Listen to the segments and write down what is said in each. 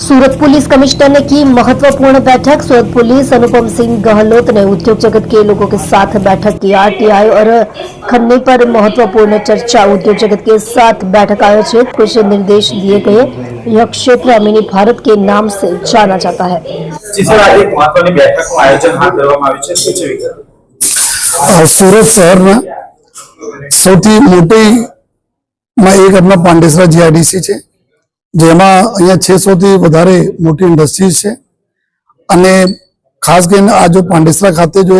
सूरत police commissioner ने की महत्वपूर्ण बैठक। सूरत पुलिस अनुपम सिंह गहलोत ने उद्योग जगत के लोगों के साथ बैठक की। आरटीआई और खन्ने पर महत्वपूर्ण चर्चा। उद्योग जगत के साथ बैठक आयोजित, कुछ निर्देश दिए गए। यह क्षेत्र अमीनी भारत के नाम से जाना जाता है। सूरत शहर में સૌથી મોટીમાં એક આપણા પાંડેસરા જીઆઈડીસી છે, જેમાં અહીંયા 600 થી વધારે મોટી ઇન્ડસ્ટ્રીઝ છે અને ખાસ કરીને આ જો પાંડેસરા ખાતે જો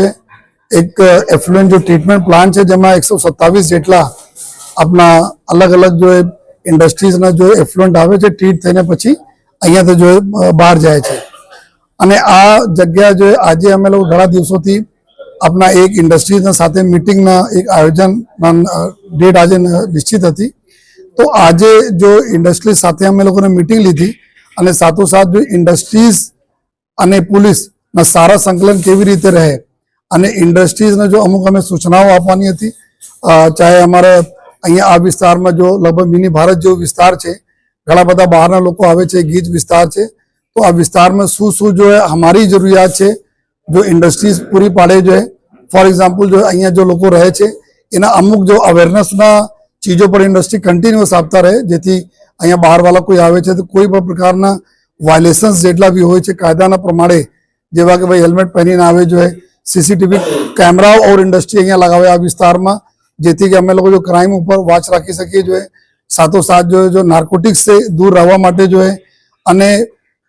એક એફ્લુએન્ટ જો ટ્રીટમેન્ટ પ્લાન્ટ છે, જેમાં 127 જેટલા આપણા અલગ અલગ જો ઇન્ડસ્ટ્રીઝના જો એફ્લુએન્ટ આવે છે, ટ્રીટ થઈને પછી અહીંયાથી જો બહાર જાય છે. અને આ જગ્યા જો આજે અમે લોકો ઘણા દિવસોથી अपना एक इंडस्ट्रीज साथे मीटिंग एक आयोजन डेट आज निश्चित थी, तो आज जो इंडस्ट्रीज साथे अमे लोगों ने मीटिंग ली थी अने साथों साथ जो इंडस्ट्रीज अने पुलिस ना सारा संकलन केवी रीते रहे अने इंडस्ट्रीज ने जो अमुक अमे सूचनाओं आपवानी थी, चाहे अमारे अहींया आ विस्तार में जो लगभग मिनी भारत जो विस्तार है, घणा बधा बहारना लोको आवे छे, गीच विस्तार है, तो आ विस्तार में शू जो है हमारी जरूरियात है जो इंडस्ट्रीज पूरी पाड़े जो है. फॉर एग्जाम्पल जो अँ जो लोग रहे छे एना अमुक जो अवेरनेस चीजों पर इंडस्ट्री कंटिन्यूअस आपता रहे, जेथी अँ बहार वाला कोई आवे छे तो कोई पण प्रकारना वायलेशन्स जेटला भी होय छे कायदाना प्रमाणे, जेवा के भाई हेल्मेट पहरीने आवे जो है, सीसीटीवी कैमरा और इंडस्ट्री अँ लगावे आ विस्तार में, जेथी कि अमे लोग जो क्राइम ऊपर वॉच राखी सकीए जो है. साथों साथ जो नार्कोटिक्स से दूर रहवा माटे जो है अने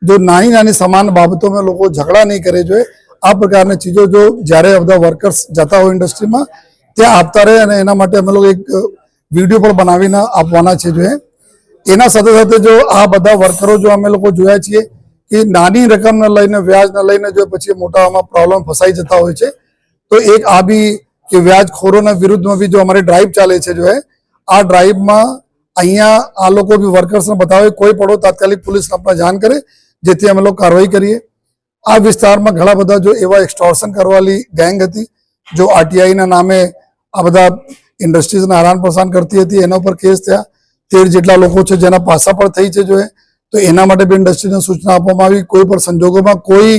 जो नानी नानी समान बाबतों में लोग झगड़ा नहीं करे जो है, आ प्रकार चीजों जो जयरे बधा वर्कर्स जाता हो इंडस्ट्री में त्या आपता रहे अने एना माटे अमे लोग एक विडियो पर बनावीने आपवाना छे जो है. एना साथे साथे जो आ बधा वर्करो जो अमे लोग जोया छीए कि नानी रकम ने लईने व्याज ने लईने जो पछी मोटा आमां प्रॉब्लम फसाई जता होय छे, तो एक आ भी कि व्याजखोरोना विरुद्ध में भी जो हमारी ड्राइव चाले छे जो है, आ ड्राइव में अहींया आ लोको भी वर्कर्स ने बतावे कोई पड़ो तात्कालिक पुलिस ने अपना जाण करे, जेथी अमे लोग कार्रवाई करीए. आ विस्तार में घणा बधा जो एवा एक्सटोर्शन करवाली गैंग थी जो आरटीआई ना नामे आ बधा इंडस्ट्रीज ने हैरान परेशान करती थी, एना पर केस थया. 13 जेटला लोको छे जेना पासा पर थई छे जो है, तो एना माटे भी इंडस्ट्री ने सूचना आपवामां आवी. कोई पण संजोगों में कोई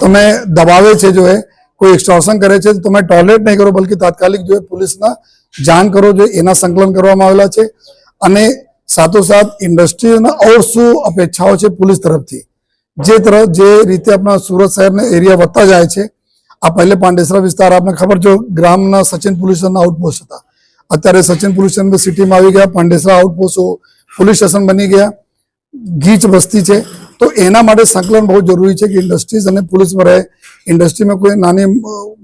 तमे दबावे छे जो है, कोई एक्सटोर्शन करे छे तो तमे टॉलरेट नहीं करो, बल्कि तात्कालिक जो है पुलिस ना जाण करो जो एना संकलन करवामां आवेला छे. अने साथों साथ इंडस्ट्री ना और शू अपेक्षाओं छे पुलिस तरफथी, जे रीते अपना सूरत शहर ने एरिया बढ़ता जाए छे. आ पहले पांडेसरा विस्तार आपने खबर जो ग्राम ना सचिन पुलिस स्टेशन आउटपोस्ट था, अत्यारे सचिन पुलिस स्टेशन सिटी में आई गया, पांडेसरा आउटपोस्ट पुलिस स्टेशन बनी गया, गीच बस्ती है. तो एना माटे संकलन बहुत जरूरी है कि इंडस्ट्रीज अने पुलिस में रहे. इंडस्ट्री में कोई नानी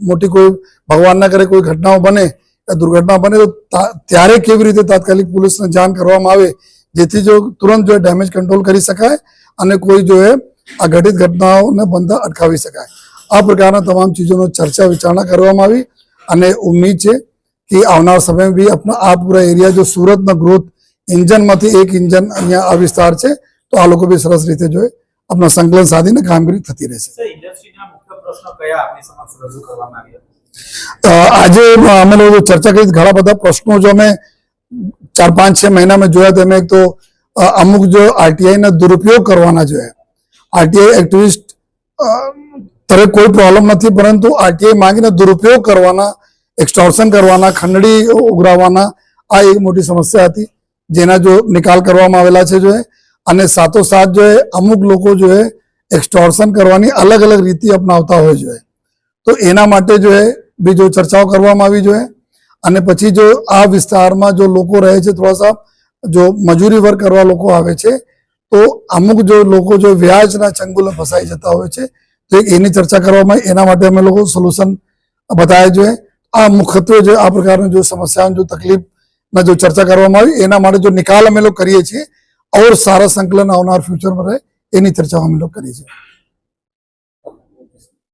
मोटी कोई भगवान ना करे कोई घटनाओं बने या दुर्घटना बने तो त्यारे केवी रीते तात्कालिक पुलिस ने जाण करवामां आवे, जेथी जो तुरंत जो डैमेज कंट्रोल करी शकाय अने कोई जो है आ घटित घटनाओं ने बनता अटकावी शकाय. आ प्रकार तमाम चीजों चर्चा विचारणा करवामां आवी अने उम्मीद है कि आवनार समय में भी अपना आ पूरा एरिया जो सूरत ना ग्रोथ इंजन में एक इंजन अहींया आ विस्तार है, तो आ लोग भी सरस रीते जो है अपना संकलन साधीने कामगीरी थती रहेशे. आज अमे लोग चर्चा करी घणा बधा प्रश्नों जो अमे 4-5-6 महीना में जोया तो एक तो अमुक जो आरटीआई ना दुरुपयोग करवाना जो है, आरटीआई एक्टिविस्ट तरह कोई प्रॉब्लम नहीं, परंतु आरटीआई मांगीने दुरुपयोग करवाना, एक्सटोर्शन करवाना, खंडड़ी उगरावाना आ एक मोटी समस्या थी, जेना जो निकाल करवामां आवेला छे जो है. अने साथों साथ जो है अमुक लोग जो है एक्सटोर्शन करवानी अलग अलग रीति अपनावता हो जो है, तो एना माटे जो है भी जो चर्चाओं करवामां आवी जो है. अने पछी जो आ विस्तार में जो लोग रहे छे, थोड़ा सा जो मजूरी वर्क करवा लोग आवे छे, तो अमुक जो लोग जो व्याजना चंगुल फसाई जता होय छे, तो एनी चर्चा करवामां एना माटे अमे लोग सोल्यूशन बताया जो है. आ मुख्यत्वे जो आ प्रकार जो समस्याओं जो तकलीफ में जो चर्चा करवामां आवी एना माटे जो निकाल अमे लोग करीए छीए और सारा संकलन आवनार फ्यूचर में रहे एनी चर्चा अमे लोग करीए छीए.